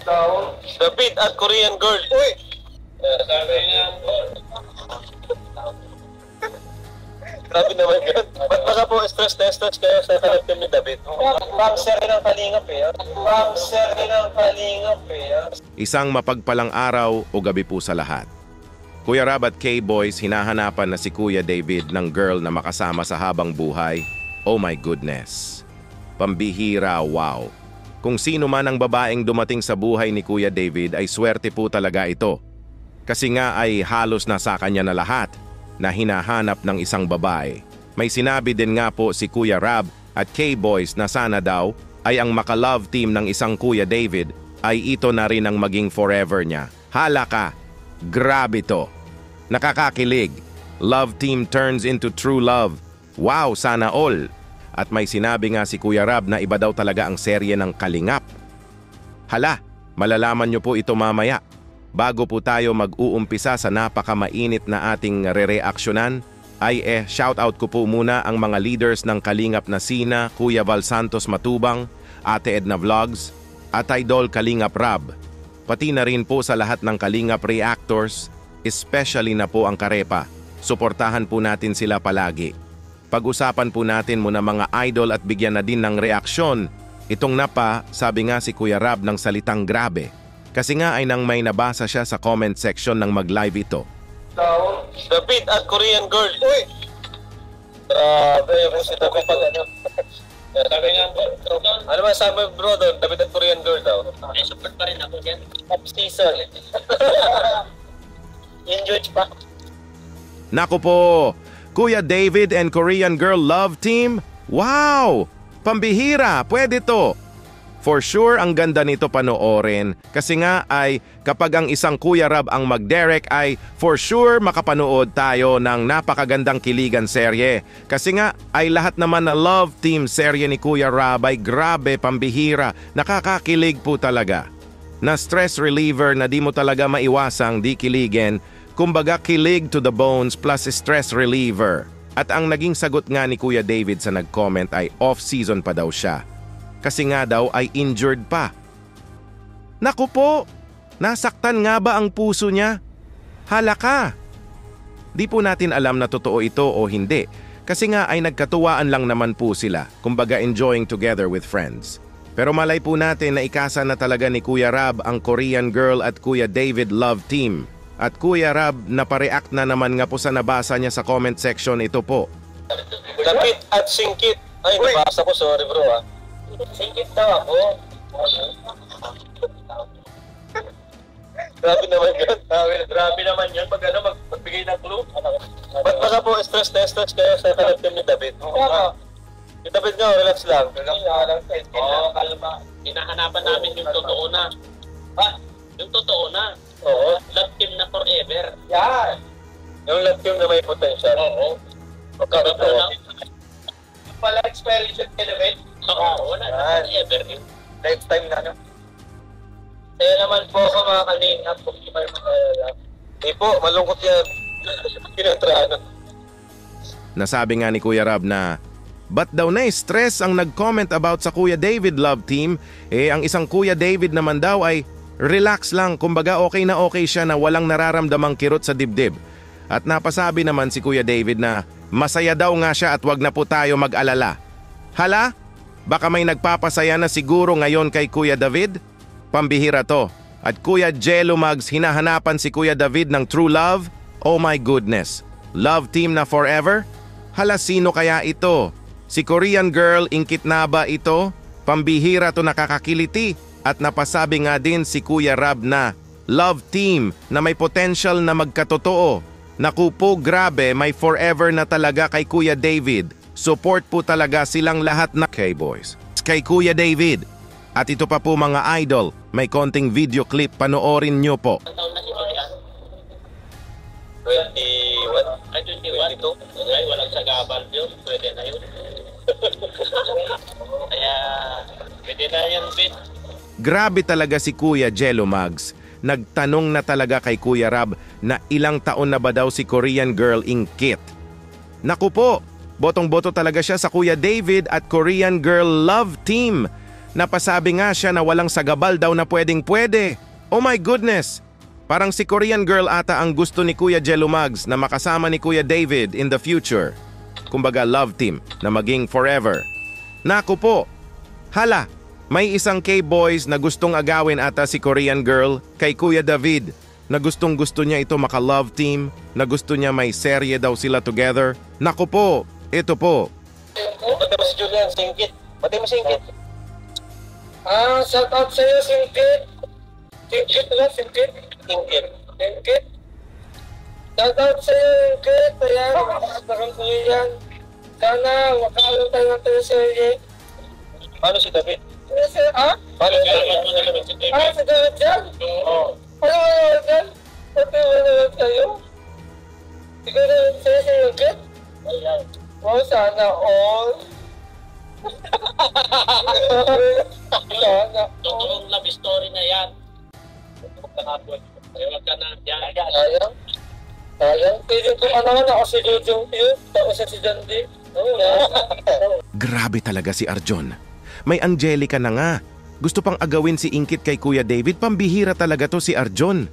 David at Korean girl. Uy! Sabi nga po. Grabe naman yun. Ba't baka po stress kayo sa kalagyan ni David? Boxer ng kalingap eh. Boxer ng kalingap eh. Isang mapagpalang araw o gabi po sa lahat. Kuya Rab at K-Boys hinahanapan na si Kuya David ng girl na makasama sa habang buhay. Oh my goodness. Pambihira, wow. Kung sino man ang babaeng dumating sa buhay ni Kuya David ay swerte po talaga ito. Kasi nga ay halos nasa kanya na lahat na hinahanap ng isang babae. May sinabi din nga po si Kuya Rab at K-Boys na sana daw ay ang maka-love team ng isang Kuya David ay ito na rin ang maging forever niya. Hala ka! Grabe to! Nakakakilig! Love team turns into true love. Wow! Sana all! At may sinabi nga si Kuya Rab na iba daw talaga ang serye ng Kalingap. Hala! Malalaman nyo po ito mamaya. Bago po tayo mag-uumpisa sa napakamainit na ating re-reaksyonan, ay shoutout ko po muna ang mga leaders ng Kalingap na sina Kuya Val Santos Matubang, Ate Edna Vlogs, at Idol Kalingap Rab. Pati na rin po sa lahat ng Kalingap Reactors, especially na po ang Karepa. Suportahan po natin sila palagi. Pag-usapan po natin muna mga idol at bigyan na din ng reaksyon. Itong napa, sabi nga si Kuya Rab ng salitang grabe. Kasi nga ay nang may nabasa siya sa comment section ng mag-live ito. David at Korean girl. Uy! Grabe yung si David pag ano. Sabi nga po. Ano ba sabi bro doon? David at Korean girl daw. Ay, support pa rin ako dyan. Top season. Enjoy pa. Naku po! Kuya David and Korean girl love team? Wow! Pambihira! Pwede to! For sure, ang ganda nito panoorin kasi nga ay kapag ang isang Kuya Rab ang mag-direct ay for sure makapanood tayo ng napakagandang kiligan serye. Kasi nga ay lahat naman na love team serye ni Kuya Rab ay grabe pambihira, nakakakilig po talaga. Na stress reliever na di mo talaga maiwasang di kiligin, kumbaga kilig to the bones plus stress reliever. At ang naging sagot nga ni Kuya David sa nag-comment ay off-season pa daw siya. Kasi nga daw ay injured pa. Naku po, nasaktan nga ba ang puso niya? Hala ka! Di po natin alam na totoo ito o hindi. Kasi nga ay nagkatuwaan lang naman po sila, kumbaga enjoying together with friends. Pero malay po natin na ikasa na talaga ni Kuya Rab ang Korean girl at Kuya David love team. At Kuya Rab napareact na naman nga po sa nabasa niya sa comment section ito po. David at Singkit. Ay, nabasa ko, sorry bro ah. Singkit daw ako. Grabe naman yun. Grabe naman yun. Pag ano, magbigay ng clue. Ba't baka po stress kayo sa kalagyan ni David? Yung David nga, relax lang. Relax lang. Oo, kalma. Hinahanapan namin yung totoo na. Ha? Yung totoo na. Oo. Love team na forever. Yan. Yung love team na may potential. Oo. Magkakatawa. Pala expiration ka na, Ben? Oo, wala na forever yun. Lifetime na, no? Kaya naman po ako mga kalingap kung di may mga po, malungkot yan. Pinatrano. Nasabi nga ni Kuya Rab na ba't daw na-stress ang nag-comment about sa Kuya David love team, ang isang Kuya David naman daw ay relax lang, kumbaga okay na okay siya na walang nararamdamang kirot sa dibdib. At napasabi naman si Kuya David na masaya daw nga siya at wag na po tayo mag-alala. Hala? Baka may nagpapasaya na siguro ngayon kay Kuya David? Pambihira to. At Kuya Jello Mugs hinahanapan si Kuya David ng true love? Oh my goodness. Love team na forever? Hala, sino kaya ito? Si Korean girl, ingkit na ba ito? Pambihira to, nakakakiliti. At napasabi nga din si Kuya Rab na love team na may potential na magkatotoo. Naku po, grabe, may forever na talaga kay Kuya David. Support po talaga silang lahat na K-Boys. Kay Kuya David. At ito pa po mga idol, may konting video clip, panoorin nyo po. 21? Ay, 21 ito? Ay, walang sagabal yun. Pwede na yun. Kaya, pwede na yan, Ben. Grabe talaga si Kuya Jello Mugs. Nagtanong na talaga kay Kuya Rab na ilang taon na ba daw si Korean girl ingkit. Naku po, botong-boto talaga siya sa Kuya David at Korean girl love team. Napasabi nga siya na walang sagabal daw na pwedeng-pwede. Oh my goodness! Parang si Korean girl ata ang gusto ni Kuya Jello Mugs na makasama ni Kuya David in the future. Kumbaga love team na maging forever. Naku po! Hala! May isang K-boys na gustong agawin ata si Korean girl kay Kuya David na gustong-gusto niya ito maka-love team, na gusto niya may serye daw sila together. Naku po! Ito po. Pati mo si Julian, singkit. Pati mo singkit. Shout out sa'yo, Singkit. Singkit na, Singkit. Singkit. Singkit. Shout out sa'yo, Singkit. Ayan, nakakatakan ko yan. Sana, makaalam tayo ng teleserye. Paano si David? Teleserye, Paano si David? Si David yan? Oo. Ano mo yan? Pati mo naman sa'yo? Ikaw na yun sa'yo, Singkit? Wow, sana all. Sana Totoong love story na yan. Huwag ka na dyan. sayang. Sayang. Piling ko naman ako si Jojo yun. Tapos si Jandy. Grabe talaga si Arjon. May Angelica na nga. Gusto pang agawin si Ingkit kay Kuya David. Pambihira talaga to si Arjon.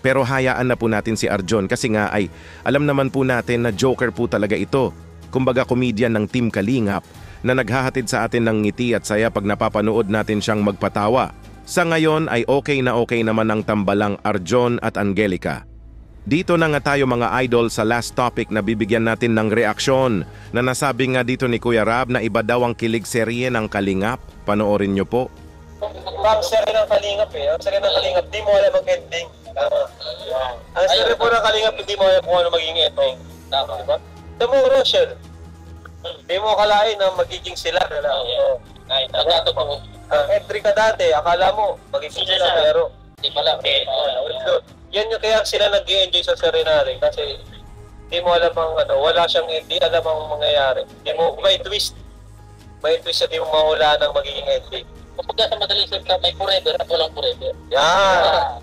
Pero hayaan na po natin si Arjon kasi nga ay alam naman po natin na joker po talaga ito. Kumbaga comedian ng Team Kalingap na naghahatid sa atin ng ngiti at saya pag napapanood natin siyang magpatawa. Sa ngayon ay okay naman ang tambalang Arjon at Angelica. Dito na nga tayo mga idol sa last topic na bibigyan natin ng reaksyon na nasabi nga dito ni Kuya Rab na iba daw ang kilig serye ng Kalingap. Panoorin nyo po. Ma'am, serye ng Kalingap eh. Ang serye ng Kalingap, di mo alam ang ending. Tama. Ang serye po ng Kalingap, hindi mo alam kung ano magiging ending. Tama, diba? Tama mo, Rochelle. Di mo akalain na magiging sila. Ay, nagdato po. Entry ka dati, akala mo magiging sila, pero Di pala. yan yung kaya sila nag-i-enjoy sa serye natin kasi di mo alam ang wala siyang hindi alam ang mangyayari. Di mo, may twist na di mo mahula ng magiging ending. Kapag sa madaling salita, may forever at walang forever. Yan!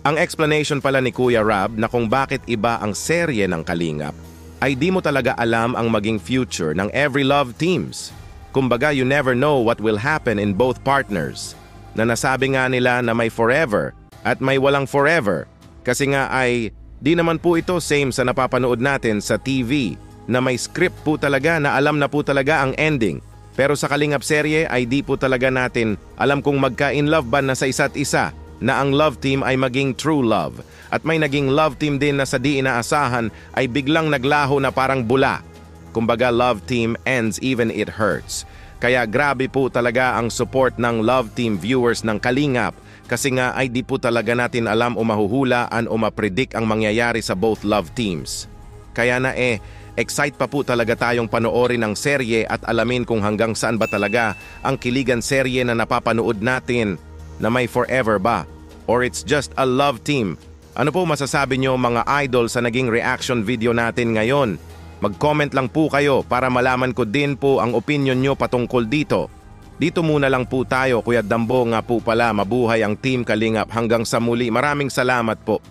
Ang explanation pala ni Kuya Rab na kung bakit iba ang serye ng Kalingap ay di mo talaga alam ang maging future ng every love teams. Kumbaga, you never know what will happen in both partners. Na nasabi nga nila na may forever at may walang forever. Kasi nga ay di naman po ito same sa napapanood natin sa TV na may script po talaga na alam na po talaga ang ending. Pero sa Kalingap serye ay di po talaga natin alam kung magka-in love ba na sa isa't isa na ang love team ay maging true love. At may naging love team din na sa di inaasahan ay biglang naglaho na parang bula. Kumbaga love team ends even it hurts. Kaya grabe po talaga ang support ng love team viewers ng Kalingap kasi nga ay di po talaga natin alam o mahuhulaan o mapredict ang mangyayari sa both love teams. Kaya na excite pa po talaga tayong panoorin ang serye at alamin kung hanggang saan ba talaga ang kiligan serye na napapanood natin na may forever ba? Or it's just a love team? Ano po masasabi nyo mga idol sa naging reaction video natin ngayon? Mag-comment lang po kayo para malaman ko din po ang opinion nyo patungkol dito. Dito muna lang po tayo, Kuya Dambo nga po pala, mabuhay ang Team Kalingap hanggang sa muli. Maraming salamat po.